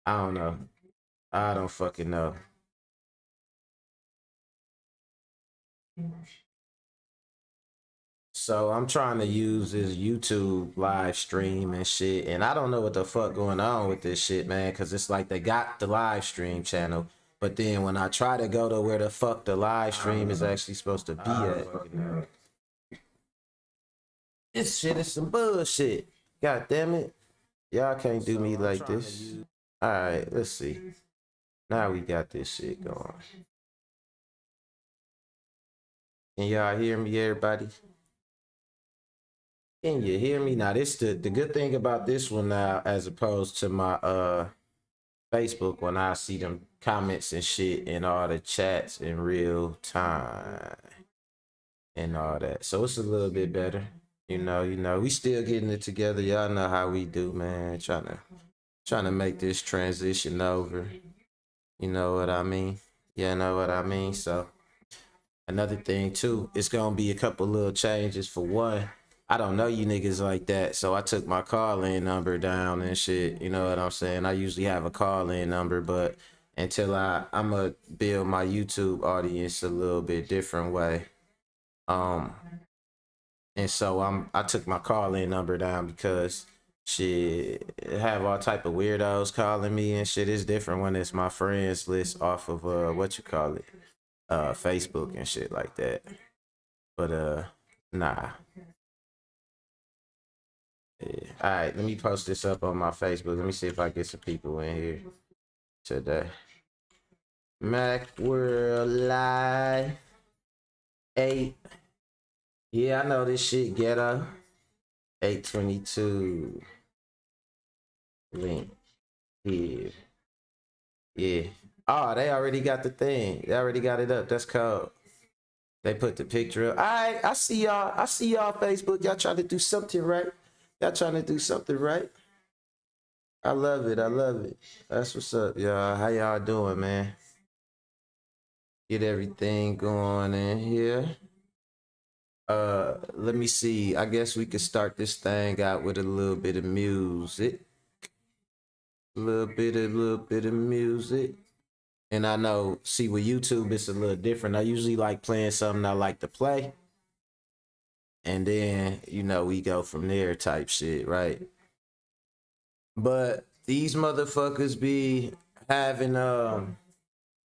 I don't know. I don't fucking know. So I'm trying to use this YouTube live stream and shit, and I don't know what the fuck going on with this shit, man. Cause it's like they got the live stream channel, but then when I try to go to where the fuck the live stream is actually supposed to be at, this shit is some bullshit. God damn it, y'all can't do me like this. All right, let's see. Now we got this shit going. Can y'all hear me, everybody? Can you hear me? Now this the good thing about this one now, as opposed to my Facebook, when I see them comments and shit and all the chats in real time and all that. So it's a little bit better. We still getting it together. Y'all know how we do, man. Trying to make this transition over. You know what I mean? You know what I mean? So another thing too, it's gonna be a couple little changes. For one, I don't know you niggas like that, so I took my call-in number down and shit. You know what I'm saying? I usually have a call-in number, but until I'ma build my YouTube audience a little bit different way. Um, and so I took my call-in number down because shit, have all type of weirdos calling me and shit. It's different when it's my friends list off of what you call it, Facebook and shit like that. But nah. Yeah. All right, let me post this up on my Facebook. Let me see if I get some people in here today. MacWorld Live 8. Yeah, I know this shit ghetto. 822. Link here. Yeah. Oh, they already got the thing. They already got it up. That's cool. They put the picture up. All right, I see y'all. I see y'all Facebook. Y'all trying to do something right. Y'all trying to do something right. I love it. I love it. That's what's up, y'all. How y'all doing, man? Get everything going in here. Let me see. I guess we could start this thing out with a little bit of music. A little bit of music. And I know, see, with YouTube, it's a little different. I usually like playing something I like to play. And then, we go from there type shit, right? But these motherfuckers be having a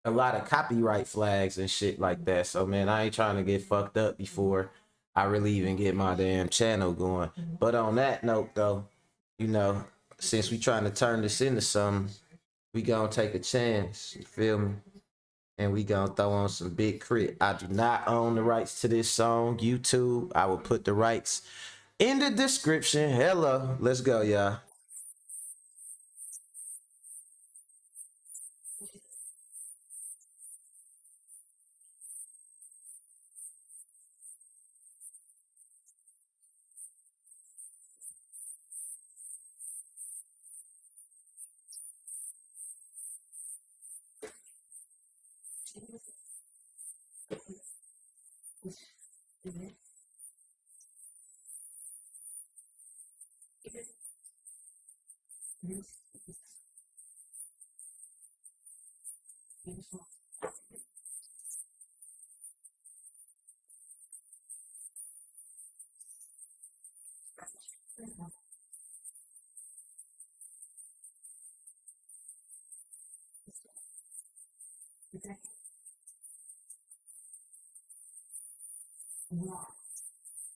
lot of copyright flags and shit like that. So man, I ain't trying to get fucked up before I really even get my damn channel going. But on that note though, since we trying to turn this into something, we gonna take a chance, you feel me? And we gonna throw on some big crit. I do not own the rights to this song. YouTube, I will put the rights in the description. Hello, let's go, y'all.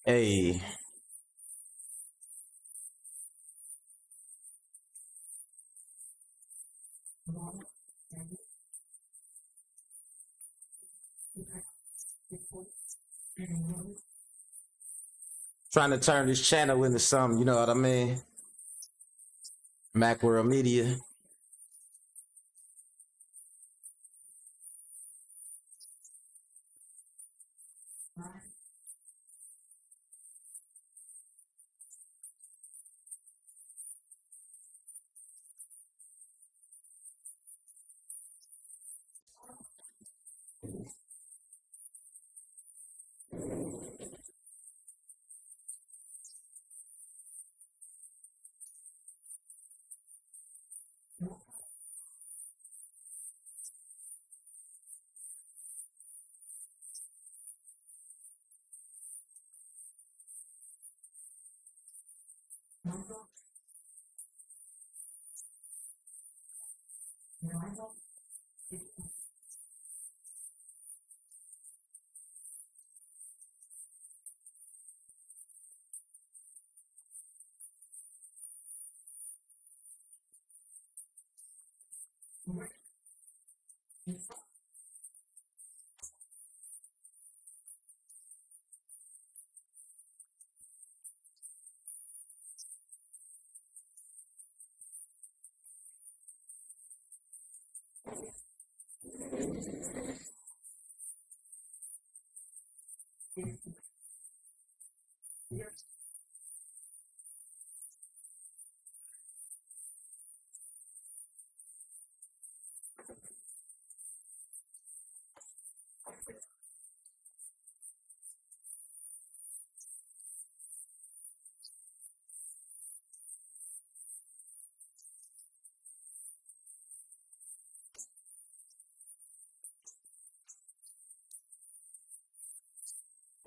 Hey, trying to turn this channel into something, you know what I mean? Macworld Media.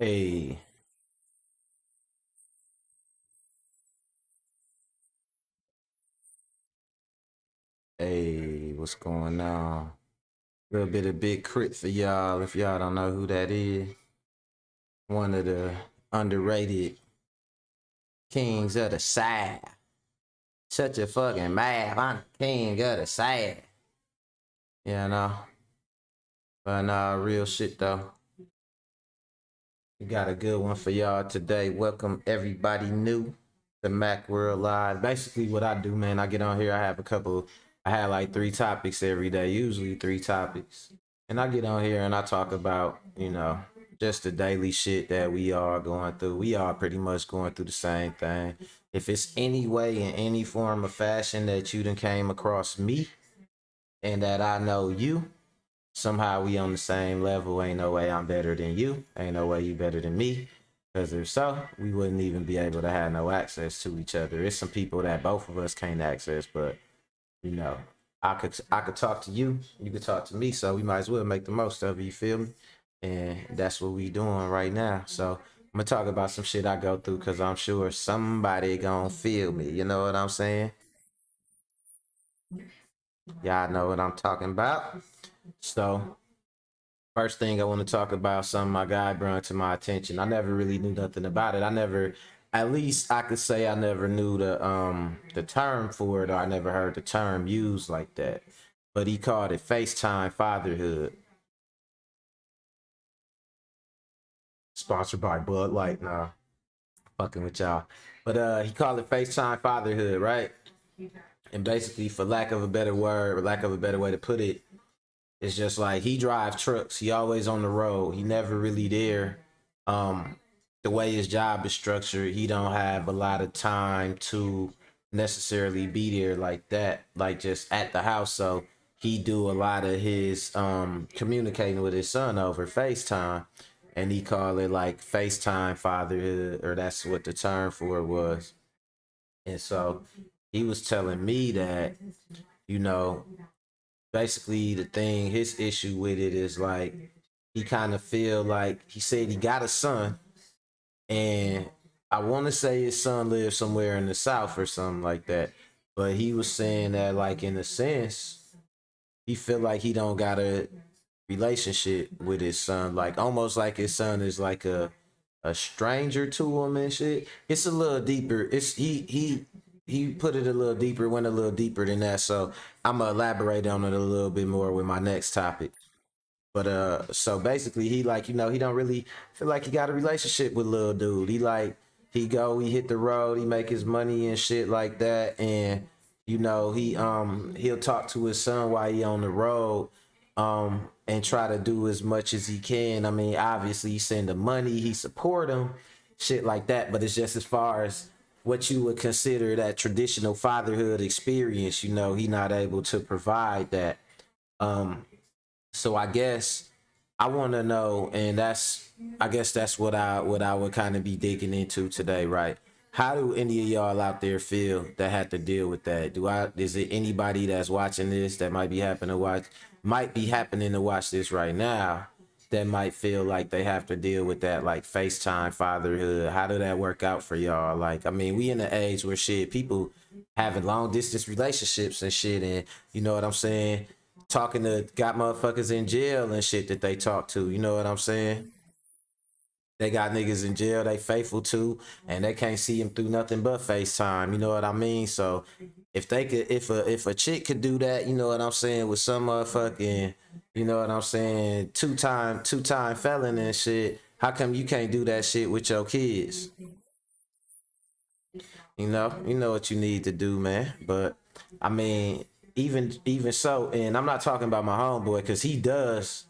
Hey, hey, what's going on? A little bit of big crit for y'all. If y'all don't know who that is, one of the underrated kings of the side. Such a fucking mad. I'm the king of the side. You know, but nah, real shit though. We got a good one for y'all today. Welcome everybody new to MacWorld Live. Basically, what I do, man, I get on here. I have a couple. I had like 3 topics every day, usually 3 topics, and I get on here and I talk about, just the daily shit that we are going through. We are pretty much going through the same thing. If it's any way in any form of fashion that you done came across me and that I know you, somehow we on the same level. Ain't no way I'm better than you. Ain't no way you better than me. Because if so, we wouldn't even be able to have no access to each other. It's some people that both of us can't access, but you know, I could talk to you, you could talk to me, so we might as well make the most of it. You feel me? And that's what we doing right now. So I'm gonna talk about some shit I go through because I'm sure somebody gonna feel me. You know what I'm saying? Y'all know what I'm talking about. So first thing I want to talk about, something my guy brought to my attention. I never really knew nothing about it. I never, at least I could say I never knew the term for it, or I never heard the term used like that. But he called it FaceTime fatherhood. Sponsored by Bud Light. Nah, fucking with y'all. But he called it FaceTime fatherhood, right? And basically, for lack of a better word, or lack of a better way to put it, it's just like he drives trucks. He always on the road. He never really there. Um, the way his job is structured, he don't have a lot of time to necessarily be there like that, like just at the house. So he do a lot of his communicating with his son over FaceTime, and he call it like FaceTime fatherhood, or that's what the term for it was. And so he was telling me that, you know, basically the thing, his issue with it is like he kind of feel like, he said he got a son, and I want to say his son lives somewhere in the south or something like that, but he was saying that like in a sense he feel like he don't got a relationship with his son, like almost like his son is like a stranger to him and shit. It's a little deeper. It's he put it a little deeper, went a little deeper than that. So I'm gonna elaborate on it a little bit more with my next topic. But so basically he like, he don't really feel like he got a relationship with little dude. He like, he hit the road, he make his money and shit like that, and he'll talk to his son while he on the road, and try to do as much as he can. I mean, obviously he send the money, he support him, shit like that, but it's just as far as what you would consider that traditional fatherhood experience, he not able to provide that. Um, so I guess I want to know, and I guess that's what I would kind of be digging into today, right? How do any of y'all out there feel that had to deal with that? Is it anybody that's watching this that might be happening to watch this right now that might feel like they have to deal with that, like FaceTime fatherhood. How do that work out for y'all? Like, I mean, we in the age where shit, people having long distance relationships and shit, and you know what I'm saying? Talking to got motherfuckers in jail and shit that they talk to. You know what I'm saying? They got niggas in jail they faithful to, and they can't see them through nothing but FaceTime. You know what I mean? So if they could, if a chick could do that, you know what I'm saying, with some motherfucking, you know what I'm saying, two time felon and shit. How come you can't do that shit with your kids? You know what you need to do, man. But I mean, even so, and I'm not talking about my homeboy because he does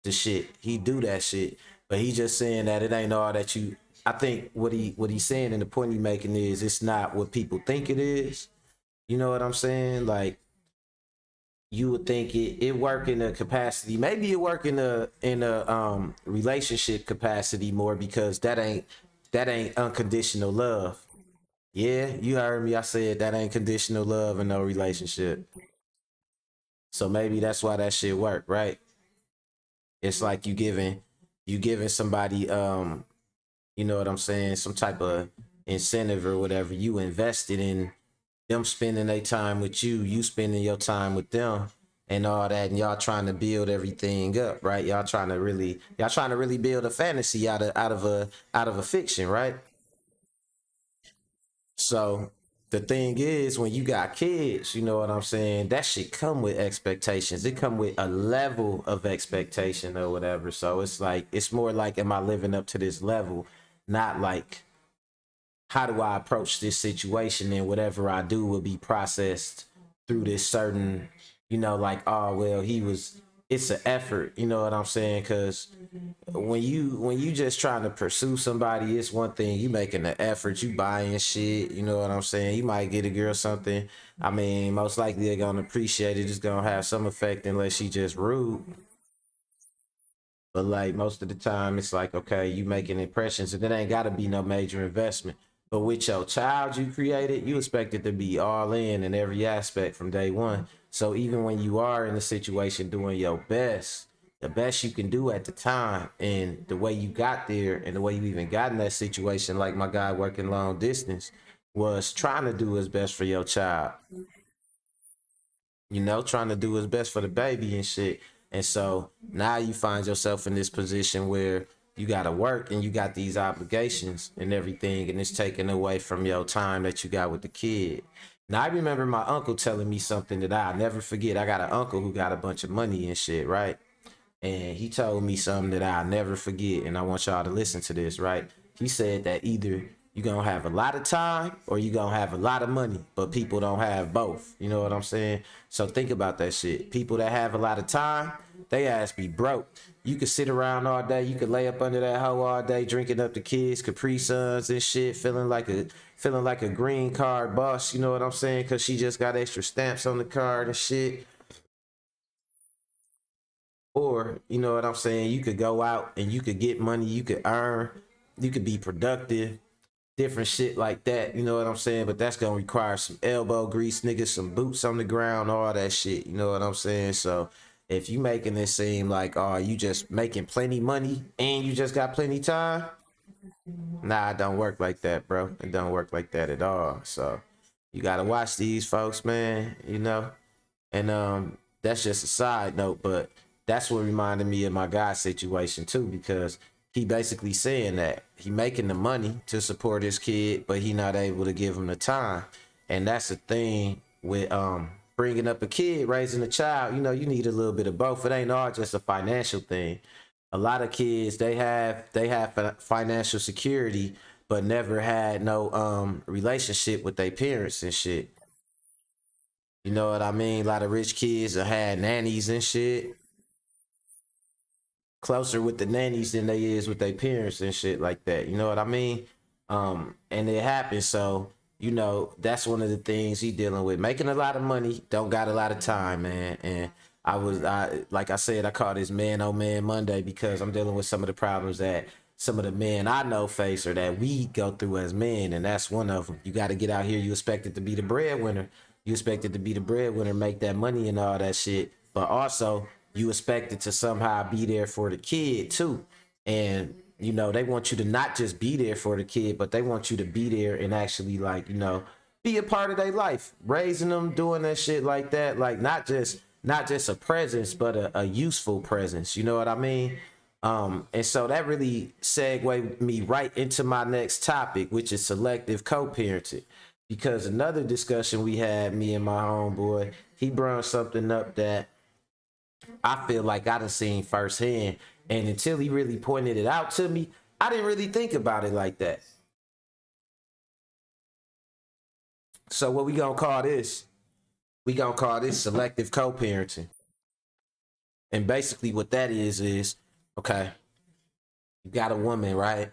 the shit. He do that shit. But he just saying that it ain't all that you. I think what he's saying and the point he making is it's not what people think it is. You know what I'm saying? Like you would think it work in a capacity. Maybe it work in a relationship capacity more because that ain't unconditional love. Yeah, you heard me. I said that ain't conditional love in no relationship. So maybe that's why that shit work, right? It's like you giving somebody you know what I'm saying, some type of incentive or whatever. You invested in them spending their time with you, you spending your time with them and all that, and y'all trying to build everything up, right? Y'all trying to really build a fantasy out of a fiction, right? So the thing is, when you got kids, you know what I'm saying, that shit come with expectations. It come with a level of expectation or whatever. So it's like it's more like, am I living up to this level? Not like, how do I approach this situation, and whatever I do will be processed through this certain, like, oh well, he was. It's an effort, you know what I'm saying? Because when you just trying to pursue somebody, it's one thing. You making an effort, you buying shit, you know what I'm saying? You might get a girl something. I mean, most likely they're gonna appreciate it. It's gonna have some effect unless she just rude. But like most of the time, it's like, okay, you making impressions, and it ain't got to be no major investment. But with your child you created, you expect it to be all in every aspect from day one. So even when you are in a situation doing your best, the best you can do at the time, and the way you got there, and the way you even got in that situation, like my guy working long distance, was trying to do his best for your child, trying to do his best for the baby and shit. And so now you find yourself in this position where you got to work and you got these obligations and everything, and it's taken away from your time that you got with the kid. Now, I remember my uncle telling me something that I'll never forget. I got an uncle who got a bunch of money and shit, right? And he told me something that I'll never forget, and I want y'all to listen to this, right? He said that either you gonna have a lot of time or you gonna have a lot of money, but people don't have both. You know what I'm saying? So think about that shit. People that have a lot of time, they ass be broke. You could sit around all day, you could lay up under that hoe all day, drinking up the kids, Capri Suns and shit, feeling like a green card boss. You know what I'm saying? Cause she just got extra stamps on the card and shit. Or, you know what I'm saying, you could go out and you could get money, you could earn, you could be productive, different shit like that, you know what I'm saying? But that's gonna require some elbow grease, niggas, some boots on the ground, all that shit, you know what I'm saying? So if you making it seem like, oh, you just making plenty money and you just got plenty time, nah, it don't work like that, bro. It don't work like that at all. So you gotta watch these folks, man. And that's just a side note, but that's what reminded me of my guy's situation too, because he basically saying that he making the money to support his kid, but he not able to give him the time. And that's the thing with bringing up a kid, raising a child. You need a little bit of both. It ain't all just a financial thing. A lot of kids, they have financial security, but never had no relationship with their parents and shit. You know what I mean? A lot of rich kids that had nannies and shit, closer with the nannies than they is with their parents and shit like that. You know what I mean? And it happens. So, that's one of the things he dealing with. Making a lot of money, don't got a lot of time, man. And I like I said, I call this man oh man Monday because I'm dealing with some of the problems that some of the men I know face or that we go through as men, and that's one of them. You got to get out here. You expect it to be the breadwinner. You expect it to be the breadwinner, make that money and all that shit. But also, you expected to somehow be there for the kid too. And you know, they want you to not just be there for the kid, but they want you to be there and actually, like, you know, be a part of their life, raising them, doing that shit like that, like not just a presence, but a useful presence. You know what I mean? And so that really segued me right into my next topic, which is selective co-parenting. Because another discussion we had, me and my homeboy, he brought something up that I feel like I done seen firsthand. And until he really pointed it out to me, I didn't really think about it like that. So what we gonna call this? We gonna call this selective co-parenting. And basically what that is okay, you got a woman, right?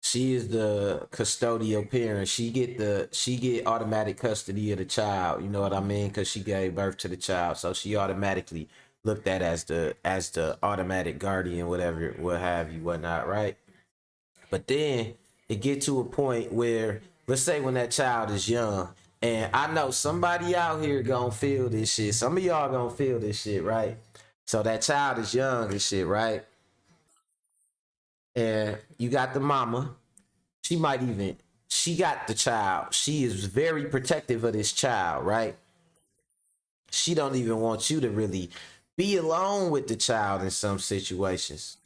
She is the custodial parent. She get automatic custody of the child. You know what I mean? Because she gave birth to the child, so she automatically looked at as the automatic guardian, whatever, what have you, whatnot, right? But then it get to a point where, let's say when that child is young, and I know somebody out here gonna feel this shit. Some of y'all gonna feel this shit, right? So that child is young and shit, right? And you got the mama. She might even she got the child. She is very protective of this child, right? She don't even want you to really be alone with the child in some situations.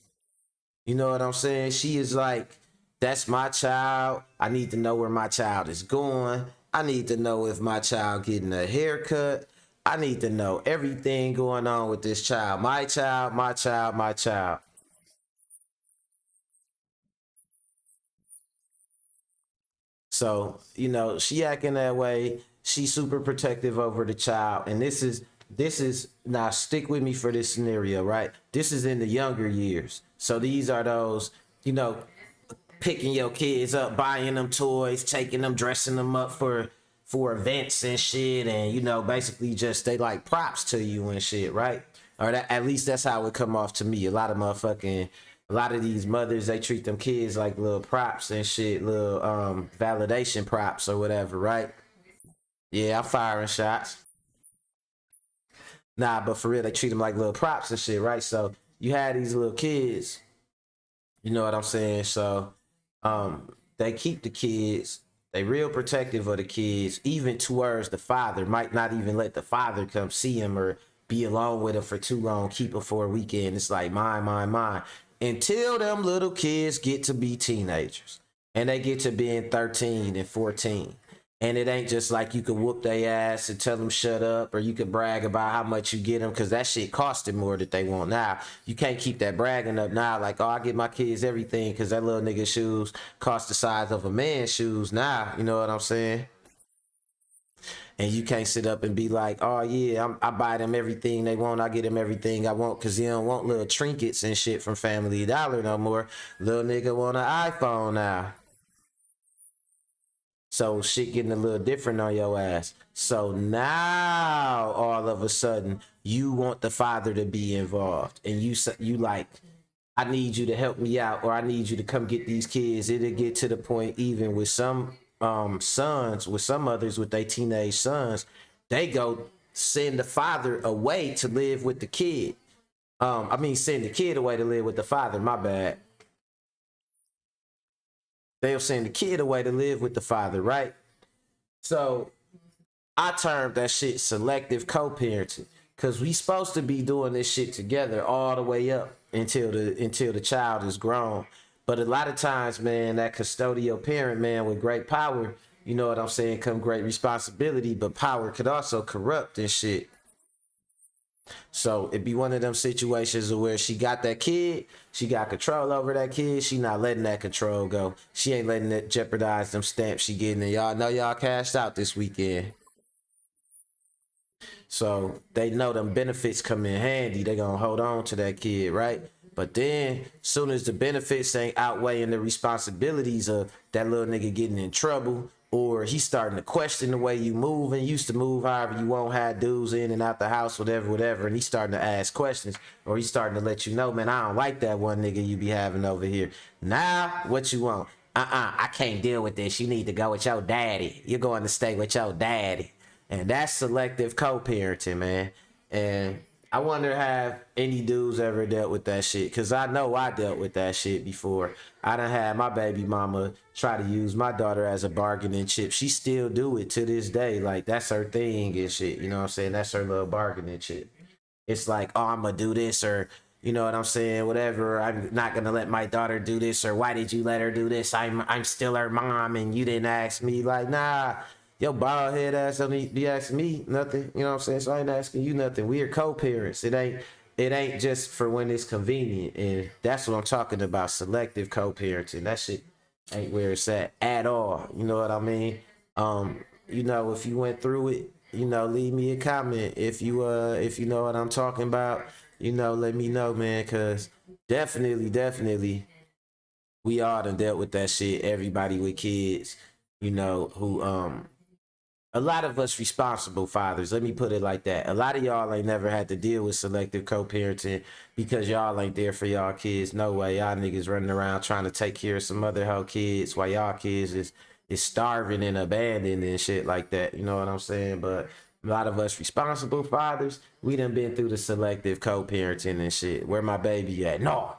You know what I'm saying? She is like, that's my child. I need to know where my child is going. I need to know if my child getting a haircut. I need to know everything going on with this child. My child, my child, my child. So, you know, she acting that way. She's super protective over the child. And this is now stick with me for this scenario, right? This is in the younger years. So these are those, you know, picking your kids up, buying them toys, taking them, dressing them up for events and shit, and you know, basically just they like props to you and shit, right? Or that, at least that's how it come off to me. A lot of these mothers, they treat them kids like little props and shit, little validation props or whatever, right? Yeah, I'm firing shots. Nah, but for real, they treat them like little props and shit, right? So you had these little kids, you know what I'm saying? So they keep the kids, they real protective of the kids, even towards the father. Might not even let the father come see him or be alone with him for too long, keep him for a weekend. It's like mine, mine, mine. Until them little kids get to be teenagers and they get to being 13 and 14. And it ain't just like you could whoop their ass and tell them shut up, or you could brag about how much you get them, because that shit costed more that they want now. You can't keep that bragging up now, like, oh, I get my kids everything because that little nigga shoes cost the size of a man's shoes now. You know what I'm saying? And you can't sit up and be like, oh yeah, I buy them everything they want, I get them everything I want, because you don't want little trinkets and shit from Family Dollar no more. Little nigga want an iPhone now. So shit getting a little different on your ass. So now all of a sudden you want the father to be involved, and you like, I need you to help me out, or I need you to come get these kids. It'll get to the point, even with some sons, with some mothers with their teenage sons, they go send the father away to live with the kid. I mean, send the kid away to live with the father. My bad. They'll send the kid away to live with the father, right? So I termed that shit selective co-parenting, because we supposed to be doing this shit together all the way up until the child is grown. But a lot of times, man, that custodial parent, man, with great power, you know what I'm saying, come great responsibility, but power could also corrupt and shit. So it be one of them situations where she got that kid, she got control over that kid, she not letting that control go. She ain't letting it jeopardize them stamps she getting. And y'all know y'all cashed out this weekend. So they know them benefits come in handy. They gonna hold on to that kid, right? But then, soon as the benefits ain't outweighing the responsibilities of that little nigga getting in trouble, or he starting to question the way you move and used to move, however you won't have dudes in and out the house, whatever, whatever, and he starting to ask questions, or he starting to let you know, man, I don't like that one nigga you be having over here. Now, what you want? I can't deal with this. You need to go with your daddy. You're going to stay with your daddy. And that's selective co-parenting, man. And I wonder have any dudes ever dealt with that shit? Cause I know I dealt with that shit before. I done had my baby mama try to use my daughter as a bargaining chip. She still do it to this day. Like that's her thing and shit. You know what I'm saying? That's her little bargaining chip. It's like, oh, I'm gonna do this, or you know what I'm saying, whatever. I'm not gonna let my daughter do this, or why did you let her do this? I'm still her mom, and you didn't ask me. Like, nah, your bald head ass don't be asking me nothing. You know what I'm saying? So I ain't asking you nothing. We are co-parents. It ain't just for when it's convenient, and that's what I'm talking about. Selective co-parenting. That shit ain't where it's at all. You know what I mean? You know, if you went through it, you know, leave me a comment. If you know what I'm talking about, you know, let me know, man, cause definitely we all done dealt with that shit. Everybody with kids, you know, who a lot of us responsible fathers, let me put it like that. A lot of y'all ain't never had to deal with selective co-parenting because y'all ain't there for y'all kids. No way. Y'all niggas running around trying to take care of some other hoe kids while y'all kids is starving and abandoned and shit like that. You know what I'm saying? But a lot of us responsible fathers, we done been through the selective co-parenting and shit. Where my baby at? No.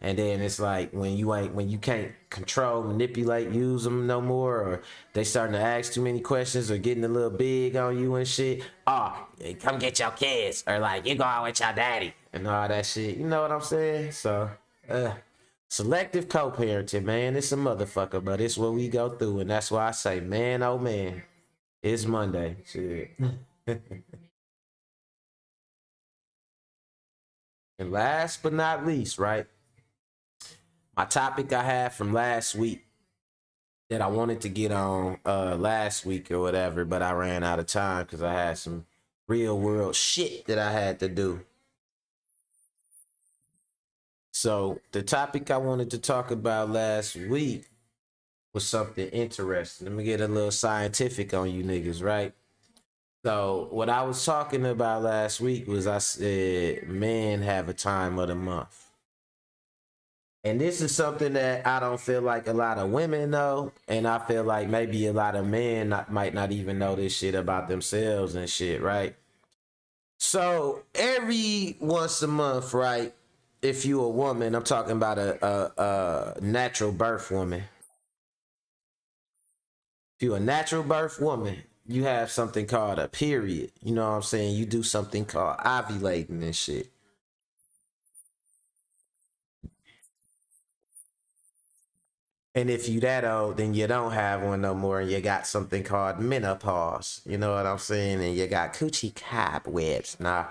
And then it's like when you can't control, manipulate, use them no more, or they starting to ask too many questions or getting a little big on you and shit. Oh, come get your kids, or like you go out with your daddy and all that shit. You know what I'm saying? So, selective co-parenting, man, it's a motherfucker, but it's what we go through, and that's why I say, man, oh man, it's Monday. Shit. And last but not least, right? My topic I had from last week that I wanted to get on last week or whatever, but I ran out of time because I had some real world shit that I had to do. So the topic I wanted to talk about last week was something interesting. Let me get a little scientific on you niggas, right? So what I was talking about last week was I said men have a time of the month. And this is something that I don't feel like a lot of women know, and I feel like maybe a lot of men might not even know this shit about themselves and shit, right? So every once a month, right? If you a woman, I'm talking about a natural birth woman. If you a natural birth woman, you have something called a period. You know what I'm saying? You do something called ovulating and shit. And if you that old, then you don't have one no more, and you got something called menopause. You know what I'm saying? And you got coochie cobwebs. Nah,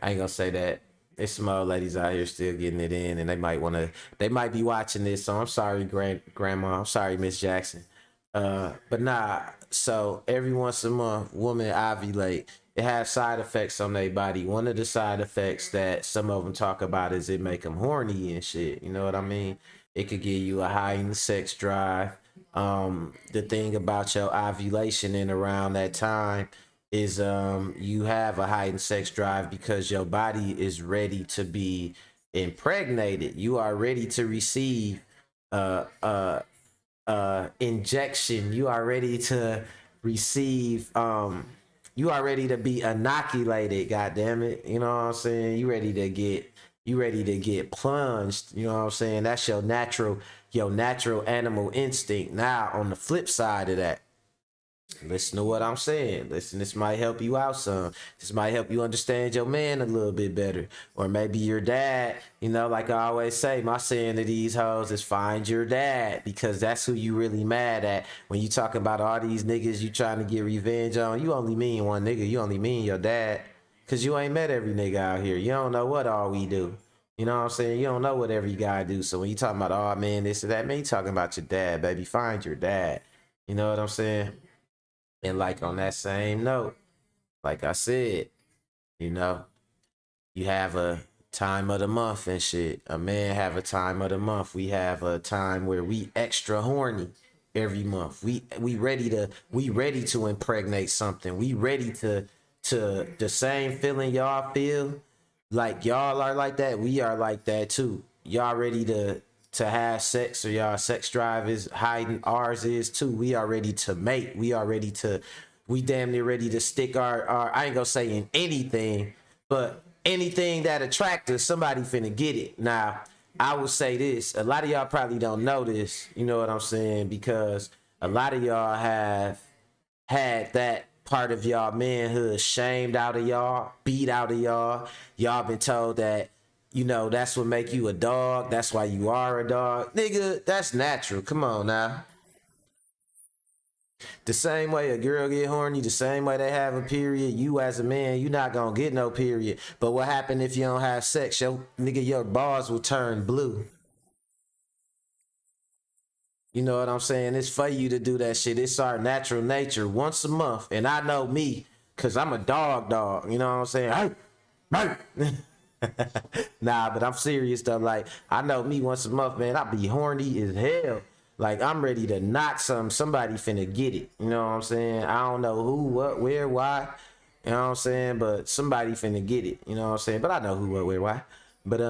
I ain't gonna say that. There's some old ladies out here still getting it in, and they might be watching this. So I'm sorry, grandma. I'm sorry, Miss Jackson. But nah. So every once a month, women ovulate. It has side effects on their body. One of the side effects that some of them talk about is it make them horny and shit. You know what I mean? It could give you a heightened sex drive. The thing about your ovulation and around that time is you have a heightened sex drive because your body is ready to be impregnated. You are ready to receive uh uh injection. You are ready to receive you are ready to be inoculated, god damn it. You know what I'm saying? You ready to get plunged, you know what I'm saying? That's your natural animal instinct. Now on the flip side of that, listen to what I'm saying. Listen, this might help you out some. This might help you understand your man a little bit better. Or maybe your dad, you know, like I always say, my saying to these hoes is find your dad, because that's who you really mad at. When you talk about all these niggas you trying to get revenge on, you only mean one nigga. You only mean your dad. Cause you ain't met every nigga out here. You don't know what all we do. You know what I'm saying? You don't know what every guy do. So when you talking about, oh man, this or that, man, you talking about your dad, baby. Find your dad. You know what I'm saying? And like on that same note, like I said, you know, you have a time of the month and shit. A man have a time of the month. We have a time where we extra horny every month. We ready to impregnate something. We ready to the same feeling y'all feel. Like y'all are like that, we are like that too. Y'all ready to have sex, or y'all sex drive is hiding, ours is too. We are ready to mate. We damn near ready to stick our I ain't gonna say in anything, but anything that attractive, somebody finna get it. Now, I will say this: a lot of y'all probably don't know this. You know what I'm saying? Because a lot of y'all have had that part of y'all manhood shamed out of y'all, beat out of y'all. Y'all been told that, you know, that's what make you a dog. That's why you are a dog. Nigga, that's natural. Come on now. The same way a girl get horny, the same way they have a period, you as a man, you not gonna get no period. But what happen if you don't have sex? Your nigga, your balls will turn blue. You know what I'm saying? It's for you to do that shit. It's our natural nature once a month. And I know me, cause I'm a dog. You know what I'm saying? Hey, hey. Nah, but I'm serious though. Like, I know me once a month, man, I be horny as hell. Like, I'm ready to knock somebody finna get it. You know what I'm saying? I don't know who, what, where, why. You know what I'm saying? But somebody finna get it. You know what I'm saying? But I know who, what, where, why. But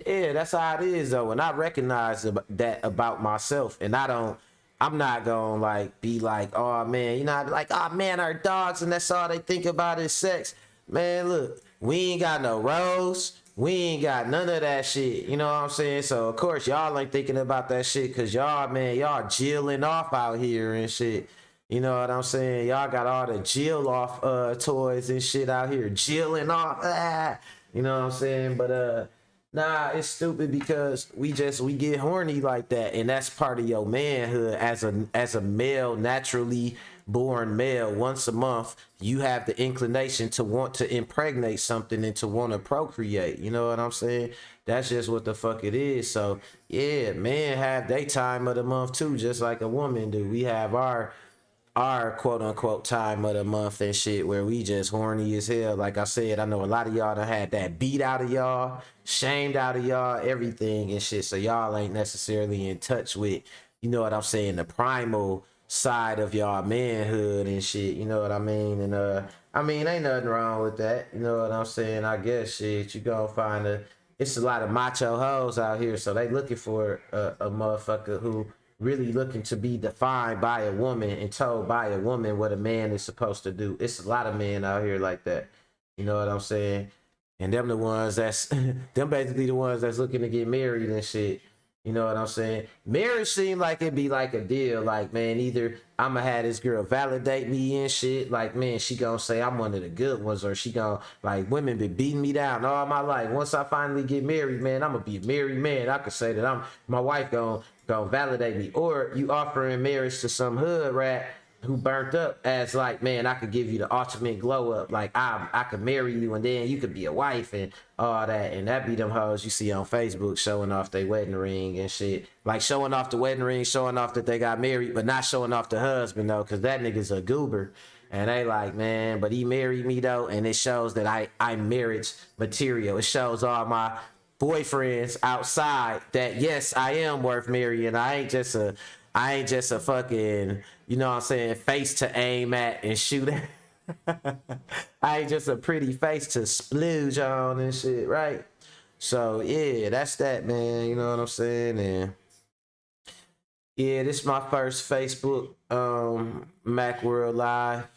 yeah, that's how it is though. And I recognize that about myself. And I'm not gonna like be like, oh man, you know, like, oh man, our dogs and that's all they think about is sex. Man, look, we ain't got no roles. We ain't got none of that shit. You know what I'm saying? So of course y'all ain't thinking about that shit because y'all, man, y'all jilling off out here and shit. You know what I'm saying? Y'all got all the jill off toys and shit out here. Jilling off. Ah. You know what I'm saying? But nah, it's stupid because we get horny like that, and that's part of your manhood as a male, naturally born male. Once a month, you have the inclination to want to impregnate something and to want to procreate. You know what I'm saying? That's just what the fuck it is. So yeah, men have their time of the month too, just like a woman do. We have our quote unquote time of the month and shit where we just horny as hell. Like I said, I know a lot of y'all done had that beat out of y'all, shamed out of y'all, everything and shit. So y'all ain't necessarily in touch with, you know what I'm saying, the primal side of y'all manhood and shit. You know what I mean? And I mean, ain't nothing wrong with that. You know what I'm saying? I guess shit, you gonna find it's a lot of macho hoes out here, so they looking for a motherfucker who really looking to be defined by a woman and told by a woman what a man is supposed to do. It's a lot of men out here like that. You know what I'm saying? And them the ones that's them basically the ones that's looking to get married and shit. You know what I'm saying? Marriage seemed like it'd be like a deal. Like, man, either I'ma have this girl validate me and shit. Like, man, she gonna say I'm one of the good ones, or she gonna, like, women been beating me down all my life. Once I finally get married, man, I'm gonna be a married man. I could say that my wife gonna validate me. Or you offering marriage to some hood rat who burnt up as like, man, I could give you the ultimate glow up. Like, I could marry you and then you could be a wife and all that. And that be them hoes you see on Facebook showing off their wedding ring and shit. Like showing off the wedding ring, showing off that they got married, but not showing off the husband though, because that nigga's a goober. And they like, man, but he married me though, and it shows that I'm marriage material. It shows all my boyfriends outside that yes, I am worth marrying. I ain't just a fucking, you know what I'm saying, face to aim at and shoot at. I ain't just a pretty face to splooge on and shit, right? So yeah, that's that, man. You know what I'm saying? And yeah, this is my first Facebook MacWorld Live.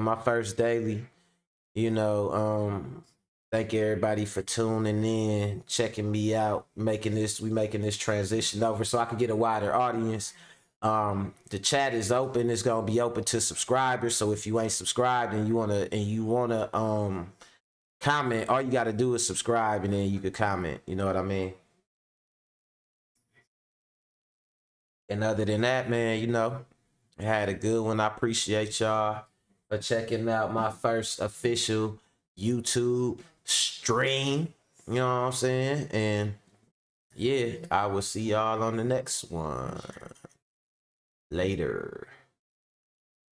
My first daily. You know, thank everybody for tuning in, checking me out, making this transition over so I can get a wider audience. The chat is open. It's gonna be open to subscribers. So if you ain't subscribed and you wanna comment, all you gotta do is subscribe and then you could comment. You know what I mean? And other than that, man, you know, I had a good one. I appreciate y'all for checking out my first official YouTube stream. You know what I'm saying? And yeah, I will see y'all on the next one. Later.